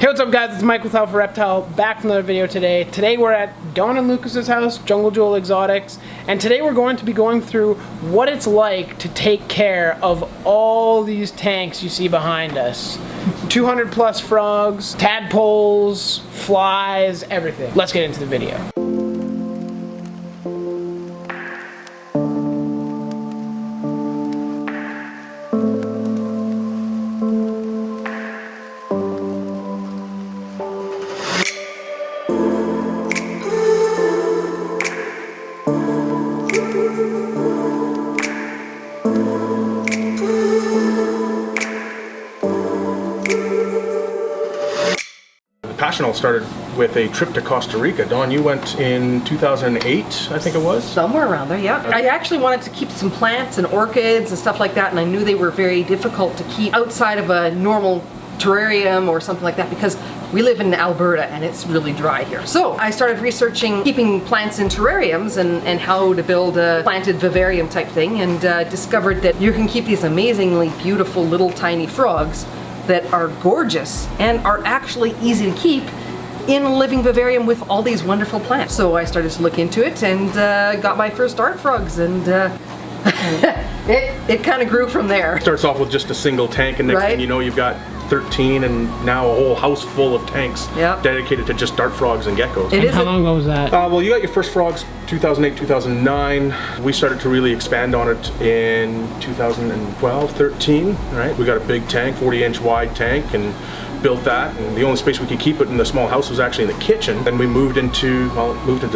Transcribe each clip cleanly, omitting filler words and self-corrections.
Hey, what's up guys, it's Mike with Alpha Reptile, back with another video today. Today we're at Dawn and Lucas's house, Jungle Jewel Exotics, and today we're going to be going through what it's like to take care of all these tanks you see behind us. 200 plus frogs, tadpoles, flies, everything. Let's get into the video. Passion all started with a trip to Costa Rica. Dawn, you went in 2008, I think it was? Somewhere around there, yeah. I actually wanted to keep some plants and orchids and stuff like that, and I knew they were very difficult to keep outside of a normal terrarium or something like that because we live in Alberta and it's really dry here. So I started researching keeping plants in terrariums and how to build a planted vivarium type thing, and discovered that you can keep these amazingly beautiful little tiny frogs that are gorgeous and are actually easy to keep in a living vivarium with all these wonderful plants. So I started to look into it and got my first art frogs, and it kind of grew from there. Starts off with just a single tank, and next thing you know you've got 13 and now a whole house full of tanks dedicated to just dart frogs and geckos. How long ago was that? Well, you got your first frogs 2008, 2009. We started to really expand on it in 2012, 13, right? We got a big tank, 40-inch wide tank, and built that, and the only space we could keep it in the small house was actually in the kitchen. Then we moved into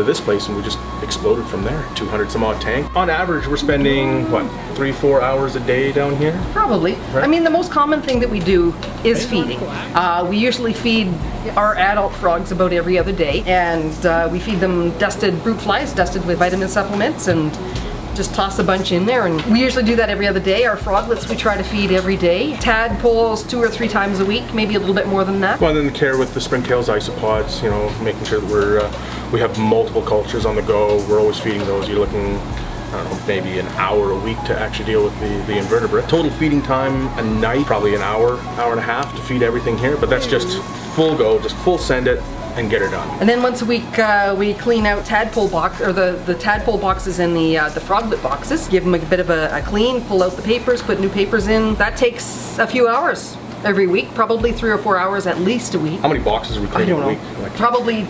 this place, and we just exploded from there. 200 some odd tank. On average, we're spending what, 3-4 hours a day down here? Probably. Right? I mean, the most common thing that we do is feeding. We usually feed our adult frogs about every other day, and we feed them dusted fruit flies, dusted with vitamin supplements, and just toss a bunch in there, and we usually do that every other day. Our froglets we try to feed every day. Tadpoles 2 or 3 times a week, maybe a little bit more than that. Well, and then the care with the springtails isopods, you know, making sure that we have multiple cultures on the go. We're always feeding those. You're looking, I don't know, maybe an hour a week to actually deal with the invertebrate. Total feeding time a night, probably an hour, hour and a half to feed everything here, but that's just full go, just full send it and get her done. And then once a week we clean out tadpole box, or the tadpole boxes and the froglet boxes. Give them a bit of a clean, pull out the papers, put new papers in. That takes a few hours every week, probably 3 or 4 hours at least a week. How many boxes are we cleaning a week? Like, probably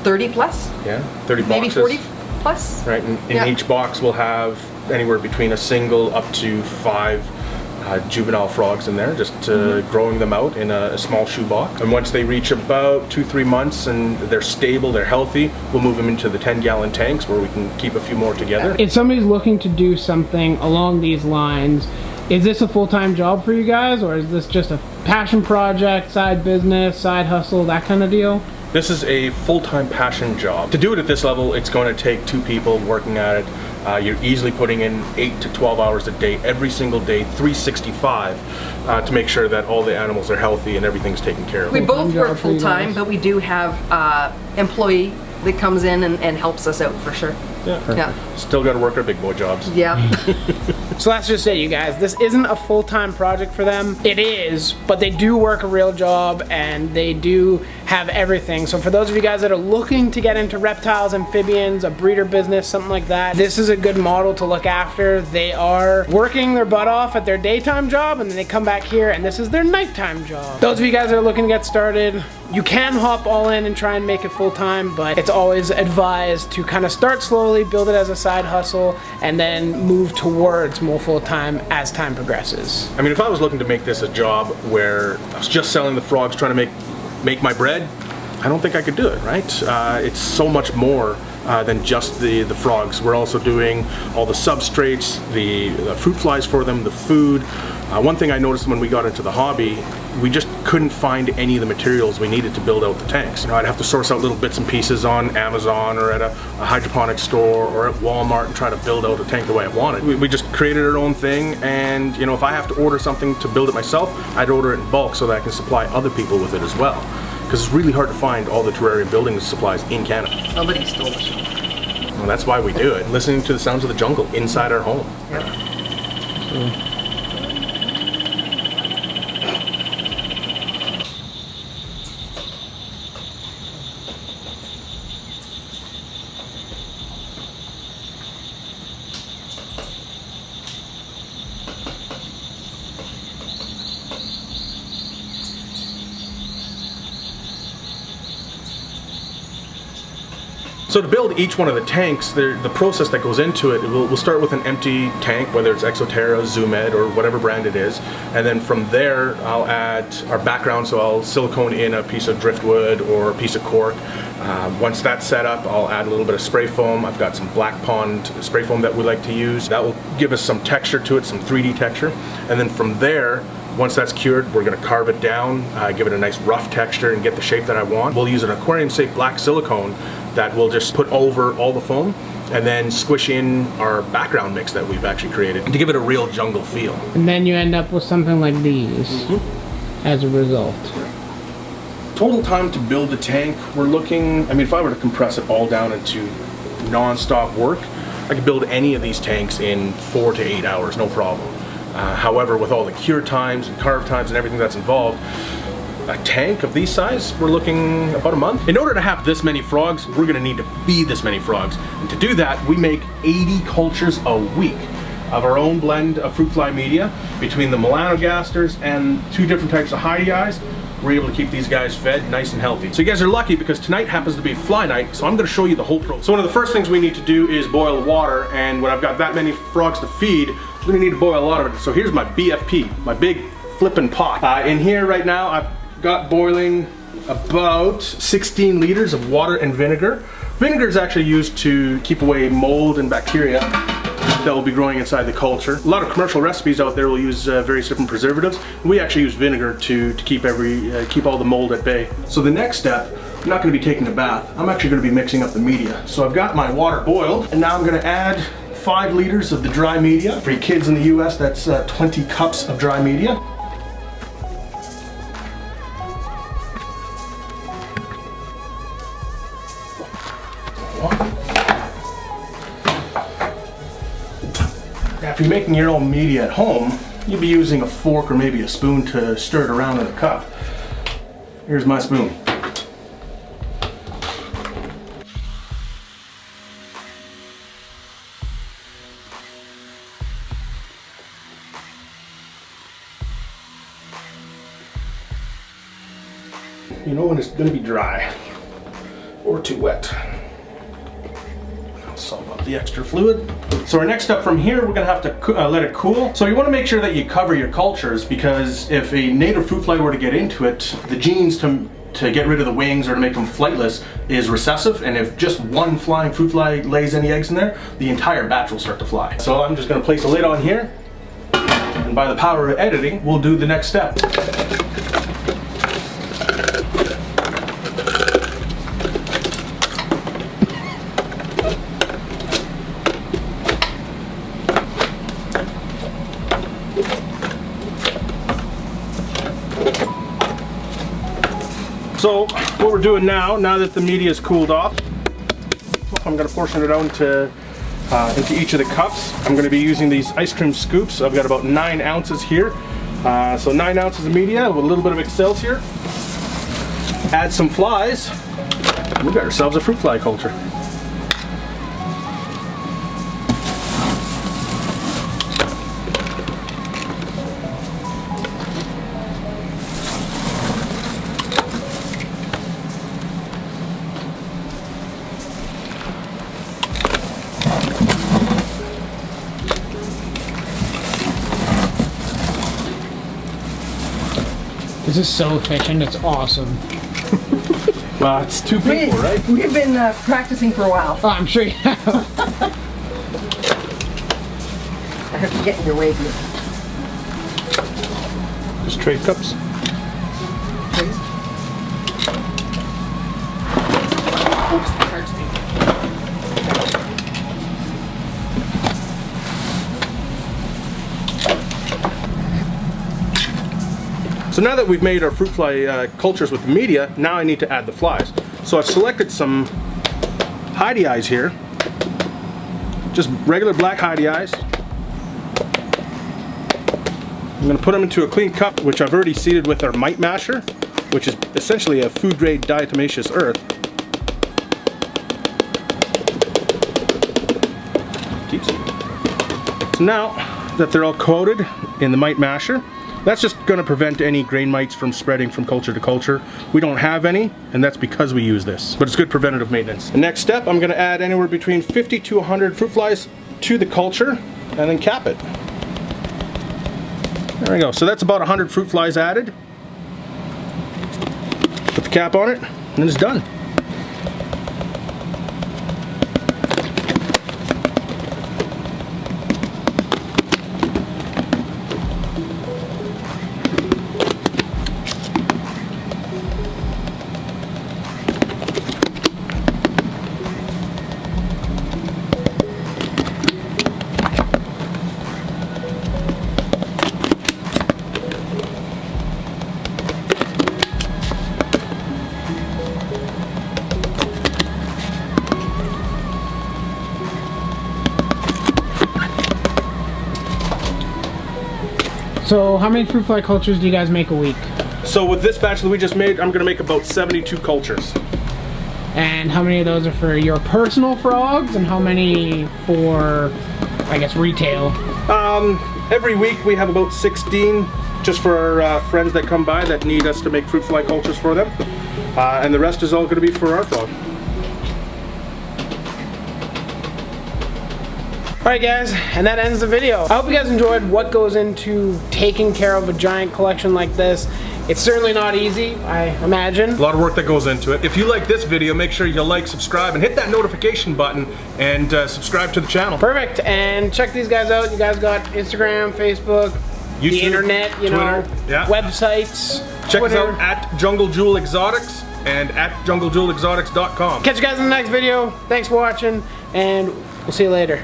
30 plus. Yeah, 30 boxes. Maybe 40 plus. Right, and in each box we'll have anywhere between a single up to 5 juvenile frogs in there, just growing them out in a small shoe box. And once they reach about 2-3 months and they're stable, they're healthy, we'll move them into the 10-gallon tanks where we can keep a few more together. If somebody's looking to do something along these lines, is this a full-time job for you guys, or is this just a passion project, side business, side hustle, that kind of deal? This is a full-time passion job. To do it at this level, it's going to take 2 people working at it. You're easily putting in 8 to 12 hours a day, every single day, 365, to make sure that all the animals are healthy and everything's taken care of. We both work full-time, but we do have employee that comes in and helps us out for sure. Yeah. Still got to work our big boy jobs. Yeah. So that's just it, you guys. This isn't a full-time project for them. It is, but they do work a real job and they do have everything. So for those of you guys that are looking to get into reptiles, amphibians, a breeder business, something like that, this is a good model to look after. They are working their butt off at their daytime job, and then they come back here and this is their nighttime job. Those of you guys that are looking to get started, you can hop all in and try and make it full-time, but it's always advised to kind of start slowly, build it as a side hustle, and then move towards more full-time as time progresses. I mean, if I was looking to make this a job where I was just selling the frogs, trying to make my bread, I don't think I could do it, right? It's so much more than just the frogs. We're also doing all the substrates, the fruit flies for them, the food. One thing I noticed when we got into the hobby, we just couldn't find any of the materials we needed to build out the tanks. You know, I'd have to source out little bits and pieces on Amazon or at a hydroponic store or at Walmart and try to build out a tank the way I wanted. We just created our own thing, and you know, if I have to order something to build it myself, I'd order it in bulk so that I can supply other people with it as well. Because it's really hard to find all the terrarium building supplies in Canada. Somebody stole it. Well, that's why we do it. Listening to the sounds of the jungle inside our home. Yeah. So to build each one of the tanks, the process that goes into it, we'll start with an empty tank, whether it's Exoterra, Zoomed, or whatever brand it is. And then from there, I'll add our background, so I'll silicone in a piece of driftwood or a piece of cork. Once that's set up, I'll add a little bit of spray foam. I've got some Black Pond spray foam that we like to use. That will give us some texture to it, some 3D texture. And then from there, once that's cured, we're going to carve it down, give it a nice rough texture and get the shape that I want. We'll use an aquarium-safe black silicone that we'll just put over all the foam and then squish in our background mix that we've actually created to give it a real jungle feel. And then you end up with something like these as a result. Total time to build the tank, we're looking, I mean, if I were to compress it all down into non-stop work, I could build any of these tanks in 4 to 8 hours, no problem. However, with all the cure times and carve times and everything that's involved, a tank of these size, we're looking about a month. In order to have this many frogs, we're gonna need to feed this many frogs. And to do that, we make 80 cultures a week of our own blend of fruit fly media. Between the melanogasters and 2 different types of hydeies, we're able to keep these guys fed nice and healthy. So you guys are lucky because tonight happens to be fly night, so I'm gonna show you the whole process. So one of the first things we need to do is boil water, and when I've got that many frogs to feed, we're gonna need to boil a lot of it. So here's my BFP, my big flippin' pot. In here right now, I've got boiling about 16 liters of water and vinegar. Vinegar is actually used to keep away mold and bacteria that will be growing inside the culture. A lot of commercial recipes out there will use various different preservatives. We actually use vinegar to keep all the mold at bay. So the next step, I'm not going to be taking a bath. I'm actually going to be mixing up the media. So I've got my water boiled, and now I'm going to add 5 liters of the dry media. For you kids in the US, that's 20 cups of dry media. Now, if you're making your own media at home, you'd be using a fork or maybe a spoon to stir it around in a cup. Here's my spoon. You know when it's going to be dry or too wet. I'll solve up the extra fluid. So our next step from here, we're going to have to let it cool. So you want to make sure that you cover your cultures, because if a native fruit fly were to get into it, the genes to get rid of the wings or to make them flightless is recessive, and if just one flying fruit fly lays any eggs in there, the entire batch will start to fly. So I'm just going to place a lid on here, and by the power of editing, we'll do the next step. So what we're doing now that the media is cooled off, I'm going to portion it out into each of the cups. I'm going to be using these ice cream scoops. I've got about 9 ounces here. So 9 ounces of media with a little bit of Excelsior. Add some flies. We've got ourselves a fruit fly culture. This is so efficient, it's awesome. Well, it's 2 people, right? We've been practicing for a while. Oh, I'm sure you have. I have to get in your way here. Just trade cups. Please. Oops, it's hard to do. So now that we've made our fruit fly cultures with the media, now I need to add the flies. So I've selected some hydeies here, just regular black hydeies. I'm going to put them into a clean cup, which I've already seeded with our mite masher, which is essentially a food grade diatomaceous earth. So now that they're all coated in the mite masher, That's just going to prevent any grain mites from spreading from culture to culture. We don't have any, and that's because we use this. But it's good preventative maintenance. The next step, I'm going to add anywhere between 50 to 100 fruit flies to the culture and then cap it. There we go. So that's about 100 fruit flies added. Put the cap on it, and then it's done. So how many fruit fly cultures do you guys make a week? So with this batch that we just made, I'm going to make about 72 cultures. And how many of those are for your personal frogs and how many for, I guess, retail? Every week we have about 16 just for our friends that come by that need us to make fruit fly cultures for them. And the rest is all going to be for our frog. Alright guys, and that ends the video. I hope you guys enjoyed what goes into taking care of a giant collection like this. It's certainly not easy, I imagine. A lot of work that goes into it. If you like this video, make sure you like, subscribe, and hit that notification button and subscribe to the channel. Perfect, and check these guys out. You guys got Instagram, Facebook, YouTube, the internet, you know, Twitter, yeah. Websites, Check Twitter. us out at Jungle Jewel Exotics and at junglejewelexotics.com. Catch you guys in the next video. Thanks for watching, and we'll see you later.